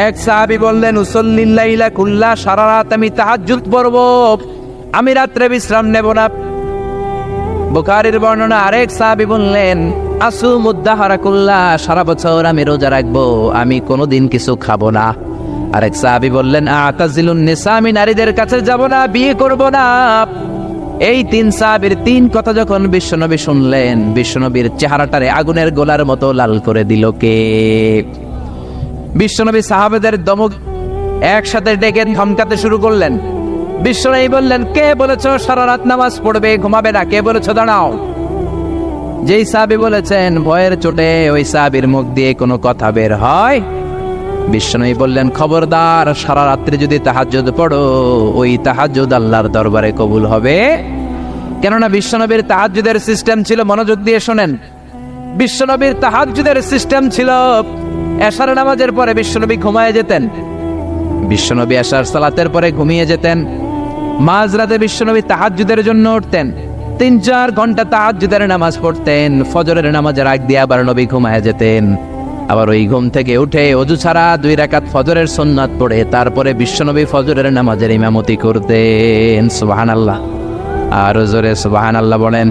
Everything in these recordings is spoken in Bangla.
এক সাহাবী বললেন উসল্লিল লাইলা কুল্লা, সারা রাত আমি তাহাজ্জুদ পড়ব, আমি রাত্রে বিশ্রাম নেব না। বুখারীর বর্ণনা। আরেক সাহাবী বললেন আসুমুদ দাহরা কুল্লা, সারা বছর আমি রোজা রাখবো, আমি কোনোদিন কিছু খাবো না। আরেক সাহাবী বললেন আতাজিলুন নিসা, আমি নারীদের কাছে যাব না, বিয়ে করব না। এই তিন সাহাবীর তিন কথা যখন বিশ্বনবী শুনলেন, বিশ্বনবীর চেহারাটারে আগুনের গোলার মতো লাল করে দিল কে? বিশ্বনবী সাহাবাদের দমক একসাথে ডেকে ধমকাতে শুরু করলেন। বিশ্বনবী বললেন কে বলেছো সারা রাত নামাজ পড়বে, ঘুমাবে না? কে বলেছো দাঁড়াও? যেই সাহাবী বলেছেন ভয়ের চোটে ওই সাহাবীর মুখ দিয়ে কোনো কথা বের হয়, বিশ্বনবী বললেন খবরদার, সারা রাত্রি যদি তাহাজ্জুদ পড়ো, ওই তাহাজ্জুদ আল্লাহর দরবারে কবুল হবে। কেননা বিশ্বনবীর তাহাজ্জুদের সিস্টেম ছিল, মনোযোগ দিয়ে শোনেন, বিশ্বনবীর তাহাজ্জুদের সিস্টেম ছিল এশার নামাজের পরে বিশ্বনবী ঘুমায় যেতেন, বিশ্বনবী এশার সালাতের পরে ঘুমিয়ে যেতেন। মাঝরাতে বিশ্বনবী তাহাজ্জুদের জন্য উঠতেন, 3-4 ঘন্টা তাহাজ্জুদের নামাজ পড়তেন, ফজরের নামাজের আগ দিয়ে আবার নবী ঘুমায় যেতেন। আবার ওই ঘুম থেকে উঠে ওযু ছাড়া 2 রাকাত ফজরের সুন্নাত পড়ে তারপরে বিশ্বনবী ফজরের নামাজের ইমামতি করতেন। সুবহানাল্লাহ, আর জোরে সুবহানাল্লাহ বলেন।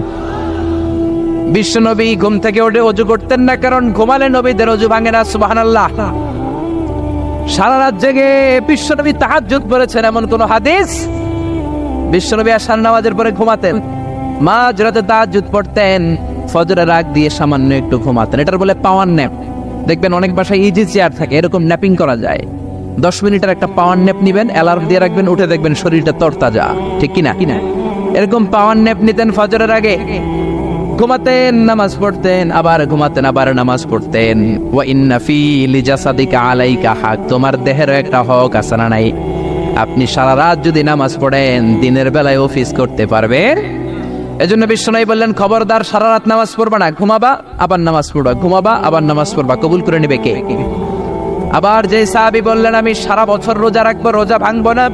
বিশ্বনবী ঘুম থেকে উঠে ওযু করতেন না, কারণ ঘুমালে নবীদের ওযু ভাঙে না। সুবহানাল্লাহ। সারা রাত জেগে বিশ্বনবী তাহাজ্জুদ পড়েছেন এমন কোন হাদিস? বিশ্বনবী আশার নামাজের পরে ঘুমাতেন, মাঝরাতে তাহাজ্জুদ পড়তেন, ফজরের আগ দিয়ে সামান্য একটু ঘুমাতেন। এটার বলে পাওয়ার ন্যাপ। দেখবেন অনেক বাসায় ইজি চেয়ার থাকে, এরকম ন্যাপিং করা যায়। 10 মিনিটের একটা পাওয়ার ন্যাপ নিবেন, অ্যালার্ম দিয়ে রাখবেন, উঠে দেখবেন শরীরটা তরতাজা। ঠিক কিনা? এরকম পাওয়ার ন্যাপ নিতেন ফজরের আগে, ঘুমাতেন, নামাজ পড়তেন, আবার ঘুমাতেন, আবার নামাজ পড়তেন। ওয়া ইন্না ফি লিজাসাদিকা আলাইকা হাক, তোমার দেহের একটা হক আছে না নাই? আপনি সারা রাত যদি নামাজ পড়েন, দিনের বেলায় অফিস করতে পারবেন। এজন্য বিশ্বনবী বললেন খবরদার, সারা রাত নামাজ পড়বা না, ঘুমাবা আবার নামাজ পড়বা, ঘুমাবা আবার নামাজ পড়বা, কবুল করে নেবে কে? আবার যে সাহাবী বললেন আমি সারা বছর রোজা রাখবো, রোজা ভাঙবো না,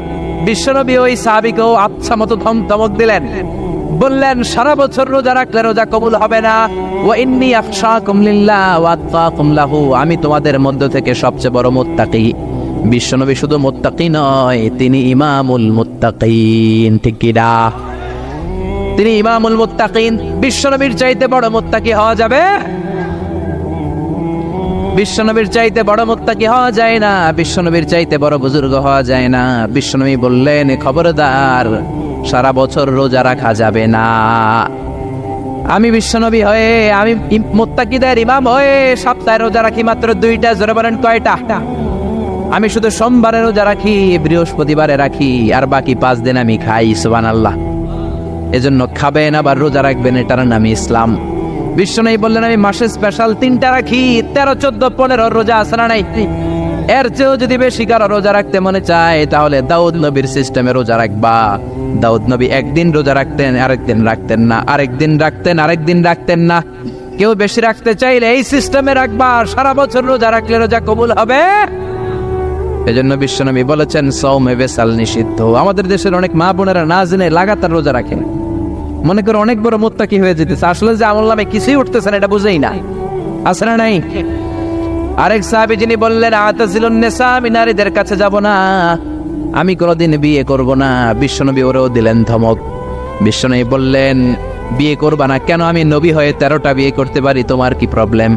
বিশ্বনবী ওই সাহাবীকেও আচ্ছা মতো ধমক দিলেন, বললেন সারা বছর রোজা রাখলে রোজা কবুল হবে না। ওয়া ইন্নী আখশাকুম লিল্লাহ ওয়া আতকাকুম লাহু, আমি তোমাদের মধ্য থেকে সবচেয়ে বড় মুত্তাকি। বিশ্বনবী শুধু মুত্তাকি নয়, তিনি ইমামুল মুত্তাকিন। ঠিক কি না? তিনি ইমামুল মুত্তাকিন। বিশ্বনবীর চাইতে বড় মুত্তাকি হওয়া যাবে? বিশ্বনবীর চাইতে বড় মুত্তাকি হওয়া যায় না, বিশ্বনবীর চাইতে বড় বুজুর্গ হওয়া যায় না। বিশ্বনবী বললেন খবরদার, সারা বছর রোজা রাখা যাবে না। আমি বিশ্বনবী হয়ে, আমি মুত্তাকিদের ইমাম হয়ে সপ্তাহে রোজা রাখি মাত্র 2টা। জোরে বলেন কয়টা? আমি শুধু সোমবারে রোজা রাখি, বৃহস্পতিবারে রাখি, আর বাকি 5 দিন আমি খাই। সুবহানাল্লাহ। এজন্য খাবেন আবার রোজা রাখবেন, এটার নাম ইসলাম। বিশ্বনবী বললেন আমি মাসে স্পেশাল 3টা রাখি, 13, 14, 15 রোজা আছে না নাই? এর চেয়েও যদি বেশি কারো রোজা রাখতে মনে চায়, তাহলে দাউদ নবীর সিস্টেমে রোজা রাখবা। দাউদ নবী একদিন রোজা রাখতেন, আরেকদিন রাখতেন না, আরেকদিন রাখতেন, আরেকদিন রাখতেন না। কেউ বেশি রাখতে চাইলে এই সিস্টেমে রাখবা, সারা বছর রোজা রাখলে রোজা কবুল হবে। এজন্য বিশ্বনবী বলেছেন সওমে বেসাল নিষিদ্ধ। আমাদের দেশের অনেক মা বোনেরা না জেনে লাগাতার রোজা রাখেন, মনে করে অনেক বড় মুত্তাকি হয়ে যেতেছে, আসলে যে আমল নামে কিছুই উঠতেছে না, এটা বুঝেই না। আছে না নাই? আরেক সাহাবী যিনি বললেন আতাজিলুন নিসা, আমি নারীদের কাছে যাব না, আমি কোনোদিন বিয়ে করব না, বিশ্বনবী ওরেও দিলেন ধমক। বিশ্বনবী বললেন বিয়ে করবা না কেন? আমি নবী হয়ে 13টা বিয়ে করতে পারি, তোমার কি প্রবলেম?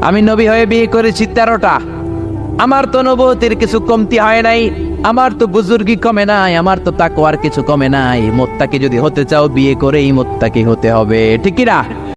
আমি নবী হয়ে বিয়ে করেছি 13টা, আমার তো নবুয়তের কিছু কমতি হয় নাই, আমার তো বুজুর্গি কমে নাই, আমার তো তাকওয়ার কিছু কমে নাই। মুত্তাকি যদি হতে চাও বিয়ে করেই মুত্তাকি হতে হবে। ঠিক কি না?